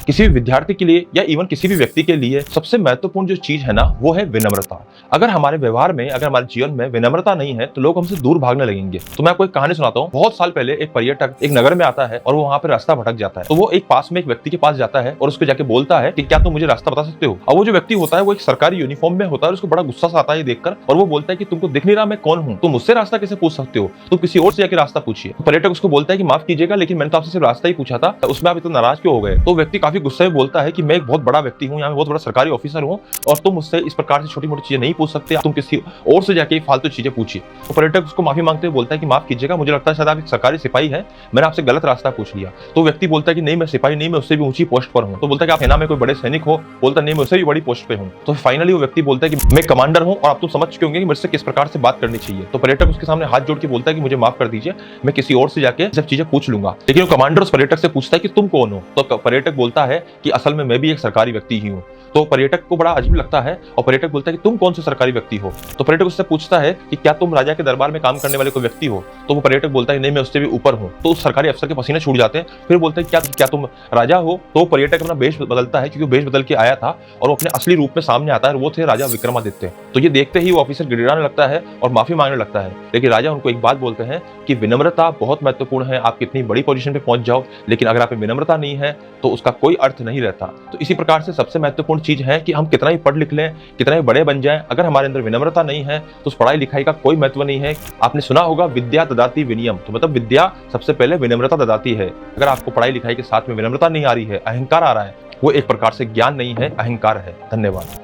किसी भी विद्यार्थी के लिए या इवन किसी भी व्यक्ति के लिए सबसे महत्वपूर्ण जो चीज है ना, वो है विनम्रता। अगर हमारे व्यवहार में, अगर हमारे जीवन में विनम्रता नहीं है तो लोग हमसे दूर भागने लगेंगे। तो मैं आपको एक कहानी सुनाता हूँ। बहुत साल पहले एक पर्यटक एक नगर में आता है और वो वहाँ पे रास्ता भटक जाता है। तो वो एक पास में एक व्यक्ति के पास जाता है और उसको जाके बोलता है कि क्या तुम मुझे रास्ता बता सकते हो। और वो जो व्यक्ति होता है वो एक सरकारी यूनिफॉर्म में होता है। उसको बड़ा गुस्सा आता है देखकर और वो बोलता है कि तुमको दिख नहीं रहा मैं कौन हूँ, तुम मुझसे रास्ता कैसे पूछ सकते हो, तुम किसी और से जाके रास्ता पूछिए। तो पर्यटक उसको बोलता है कि माफ कीजिएगा, लेकिन मैंने तो आपसे सिर्फ रास्ता ही पूछा था, उसमें आप इतना नाराज क्यों हो गए। तो व्यक्ति काफी गुस्से में बोलता है कि मैं एक बहुत बड़ा व्यक्ति हूँ, यहाँ बहुत बड़ा सरकारी ऑफिसर हूँ और तुम मुझसे इस प्रकार से छोटी मोटी चीजें नहीं पूछ सकते, तुम किसी और से जाके फालतू चीजें पूछिए। तो पर्यटक उसको माफी मांगते हुए बोलता है कि माफ कीजिएगा, मुझे लगता है शायद आप एक सरकारी सिपाही है, मैंने आपसे गलत रास्ता पूछ लिया। तो व्यक्ति बोलता है कि नहीं मैं सिपाही नहीं, मैं उससे भी ऊंची पोस्ट पर हूँ। तो बोलता है कि आप सेना में कोई बड़े सैनिक हो। बोलता नहीं मैं उससे भी बड़ी पोस्ट पे हूँ। तो फाइनली वो व्यक्ति बोलता है कि मैं कमांडर हूँ और आप तो समझ चुके होंगे कि मुझसे किस प्रकार से बात करनी चाहिए। तो पर्यटक उसके सामने हाथ जोड़ के बोलता है कि मुझे माफ कर दीजिए, मैं किसी और से जाके सब चीजें पूछ लूंगा। लेकिन वो कमांडर उस पर्यटक से पूछता है कि तुम कौन हो। तो पर्यटक बोलता है कि असल में मैं भी एक सरकारी व्यक्ति ही हूँ। तो पर्यटक को बड़ा अजीब लगता है और पर्यटक बोलता है कि तुम कौन से सरकारी व्यक्ति हो। तो पर्यटक उससे पूछता है कि क्या तुम राजा के दरबार में काम करने वाले कोई व्यक्ति हो। तो वो पर्यटक बोलता है नहीं मैं उससे भी ऊपर हूँ। तो उस सरकारी अफसर के पसीने छूट जाते हैं। फिर बोलते हैं क्या तुम राजा हो। तो पर्यटक अपना वेश बदलता है, क्योंकि वो वेश बदल के आया था और वो अपने असली रूप में सामने आता है। वो थे राजा विक्रमादित्य। तो ये देखते ही वो ऑफिसर गिड़गिड़ाने लगता है और माफी मांगने लगता है। लेकिन राजा उनको एक बात बोलते हैं कि विनम्रता बहुत महत्वपूर्ण है। आप कितनी बड़ी पोजीशन पे पहुंच जाओ, लेकिन अगर आप में विनम्रता नहीं है तो उसका कोई अर्थ नहीं रहता। तो इसी प्रकार से सबसे महत्वपूर्ण चीज है कि हम कितना ही पढ़ लिख लें, कितना ही बड़े बन जाएं, अगर हमारे अंदर विनम्रता नहीं है तो उस पढ़ाई लिखाई का कोई महत्व नहीं है। आपने सुना होगा विद्या ददाति विनयम, तो मतलब विद्या सबसे पहले विनम्रता ददाती है। अगर आपको पढ़ाई लिखाई के साथ में विनम्रता नहीं आ रही है, अहंकार आ रहा है, वो एक प्रकार से ज्ञान नहीं है, अहंकार है। धन्यवाद।